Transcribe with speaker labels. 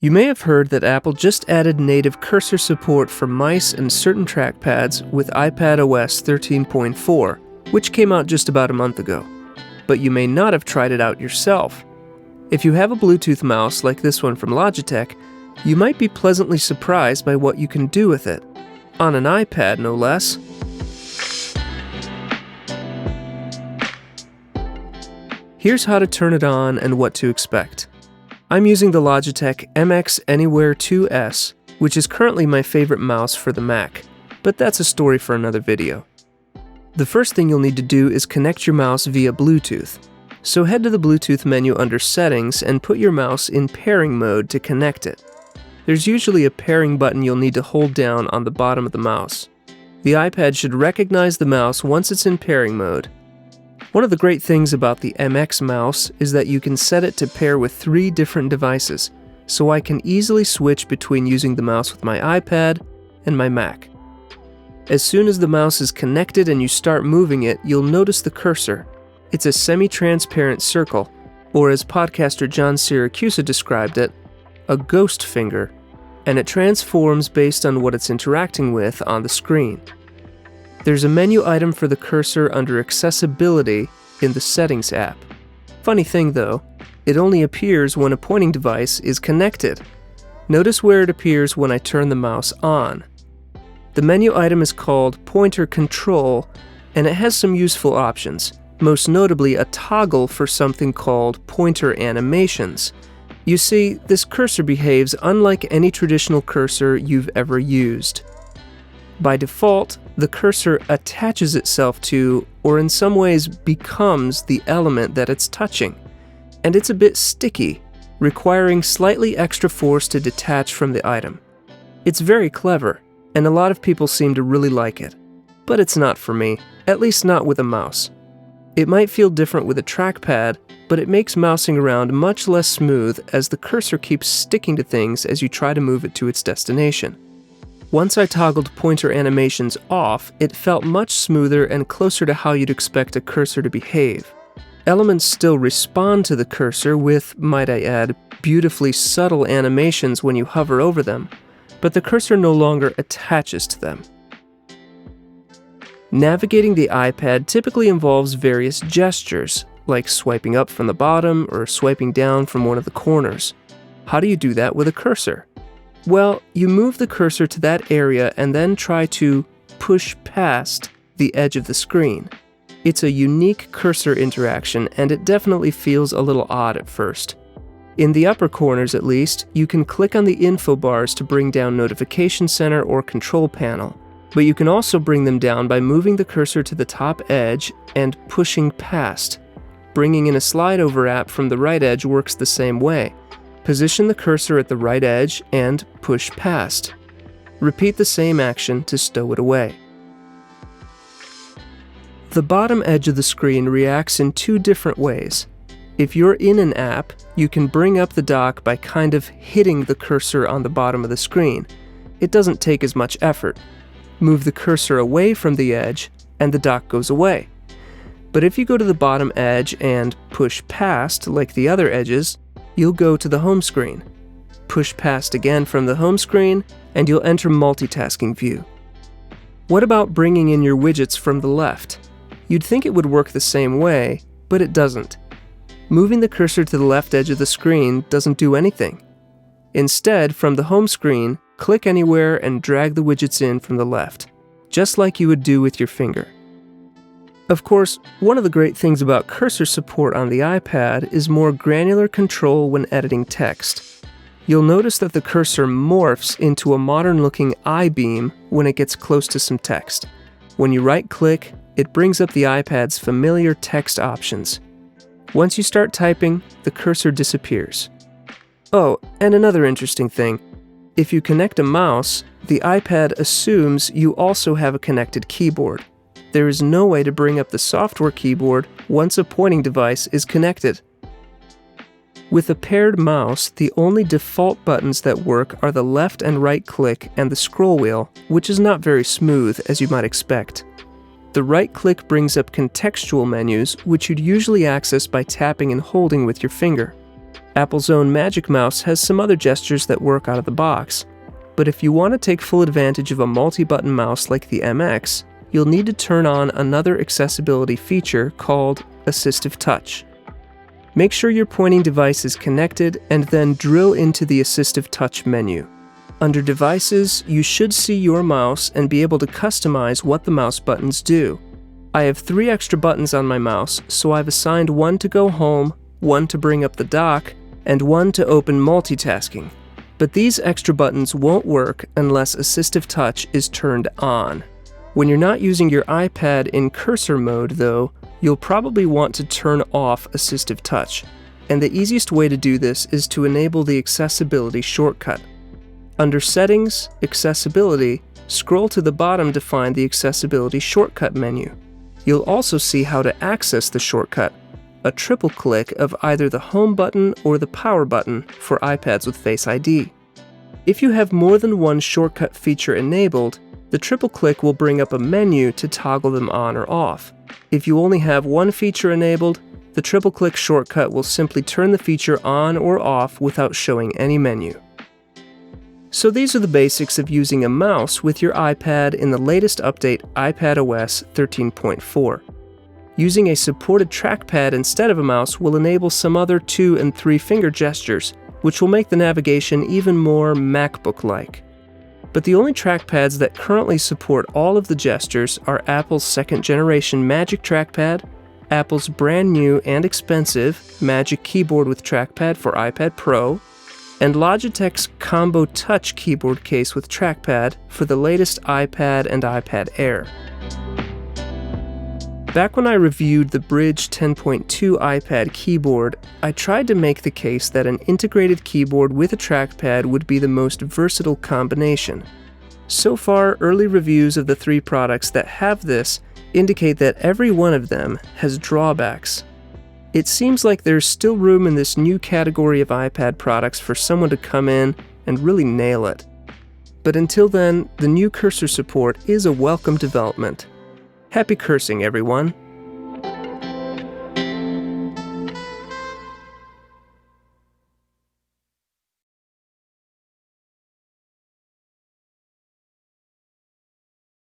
Speaker 1: You may have heard that Apple just added native cursor support for mice and certain trackpads with iPadOS 13.4, which came out just about a month ago. But you may not have tried it out yourself. If you have a Bluetooth mouse like this one from Logitech, you might be pleasantly surprised by what you can do with it. On an iPad, no less. Here's how to turn it on and what to expect. I'm using the Logitech MX Anywhere 2S, which is currently my favorite mouse for the Mac, but that's a story for another video. The first thing you'll need to do is connect your mouse via Bluetooth. So head to the Bluetooth menu under Settings and put your mouse in pairing mode to connect it. There's usually a pairing button you'll need to hold down on the bottom of the mouse. The iPad should recognize the mouse once it's in pairing mode. One of the great things about the MX mouse is that you can set it to pair with 3 different devices, so I can easily switch between using the mouse with my iPad and my Mac. As soon as the mouse is connected and you start moving it, you'll notice the cursor. It's a semi-transparent circle, or as podcaster John Siracusa described it, a ghost finger, and it transforms based on what it's interacting with on the screen. There's a menu item for the cursor under Accessibility in the Settings app. Funny thing though, it only appears when a pointing device is connected. Notice where it appears when I turn the mouse on. The menu item is called Pointer Control, and it has some useful options, most notably a toggle for something called Pointer Animations. You see, this cursor behaves unlike any traditional cursor you've ever used. By default, the cursor attaches itself to, or in some ways becomes, the element that it's touching, and it's a bit sticky, requiring slightly extra force to detach from the item. It's very clever, and a lot of people seem to really like it, but it's not for me, at least not with a mouse. It might feel different with a trackpad, but it makes mousing around much less smooth as the cursor keeps sticking to things as you try to move it to its destination. Once I toggled pointer animations off, it felt much smoother and closer to how you'd expect a cursor to behave. Elements still respond to the cursor with, might I add, beautifully subtle animations when you hover over them, but the cursor no longer attaches to them. Navigating the iPad typically involves various gestures, like swiping up from the bottom or swiping down from one of the corners. How do you do that with a cursor? Well, you move the cursor to that area and then try to push past the edge of the screen. It's a unique cursor interaction, and it definitely feels a little odd at first. In the upper corners at least, you can click on the info bars to bring down Notification Center or Control Panel, but you can also bring them down by moving the cursor to the top edge and pushing past. Bringing in a slide over app from the right edge works the same way. Position the cursor at the right edge and push past. Repeat the same action to stow it away. The bottom edge of the screen reacts in 2 different ways. If you're in an app, you can bring up the dock by kind of hitting the cursor on the bottom of the screen. It doesn't take as much effort. Move the cursor away from the edge, and the dock goes away. But if you go to the bottom edge and push past like the other edges, you'll go to the home screen. Push past again from the home screen, and you'll enter multitasking view. What about bringing in your widgets from the left? You'd think it would work the same way, but it doesn't. Moving the cursor to the left edge of the screen doesn't do anything. Instead, from the home screen, click anywhere and drag the widgets in from the left, just like you would do with your finger. Of course, one of the great things about cursor support on the iPad is more granular control when editing text. You'll notice that the cursor morphs into a modern-looking I-beam when it gets close to some text. When you right-click, it brings up the iPad's familiar text options. Once you start typing, the cursor disappears. Oh, and another interesting thing. If you connect a mouse, the iPad assumes you also have a connected keyboard. There is no way to bring up the software keyboard once a pointing device is connected. With a paired mouse, the only default buttons that work are the left and right click and the scroll wheel, which is not very smooth, as you might expect. The right click brings up contextual menus, which you'd usually access by tapping and holding with your finger. Apple's own Magic Mouse has some other gestures that work out of the box, but if you want to take full advantage of a multi-button mouse like the MX, you'll need to turn on another accessibility feature called Assistive Touch. Make sure your pointing device is connected and then drill into the Assistive Touch menu. Under Devices, you should see your mouse and be able to customize what the mouse buttons do. I have 3 extra buttons on my mouse, so I've assigned one to go home, one to bring up the dock, and one to open multitasking. But these extra buttons won't work unless Assistive Touch is turned on. When you're not using your iPad in cursor mode, though, you'll probably want to turn off Assistive Touch, and the easiest way to do this is to enable the Accessibility shortcut. Under Settings, Accessibility, scroll to the bottom to find the Accessibility shortcut menu. You'll also see how to access the shortcut, a triple click of either the Home button or the Power button for iPads with Face ID. If you have more than one shortcut feature enabled, the triple click will bring up a menu to toggle them on or off. If you only have one feature enabled, the triple click shortcut will simply turn the feature on or off without showing any menu. So these are the basics of using a mouse with your iPad in the latest update iPadOS 13.4. Using a supported trackpad instead of a mouse will enable some other 2- and 3-finger gestures, which will make the navigation even more MacBook-like. But the only trackpads that currently support all of the gestures are Apple's 2nd generation Magic Trackpad, Apple's brand new and expensive Magic Keyboard with Trackpad for iPad Pro, and Logitech's Combo Touch keyboard case with trackpad for the latest iPad and iPad Air. Back when I reviewed the Bridge 10.2 iPad keyboard, I tried to make the case that an integrated keyboard with a trackpad would be the most versatile combination. So far, early reviews of the 3 products that have this indicate that every one of them has drawbacks. It seems like there's still room in this new category of iPad products for someone to come in and really nail it. But until then, the new cursor support is a welcome development. Happy cursing, everyone!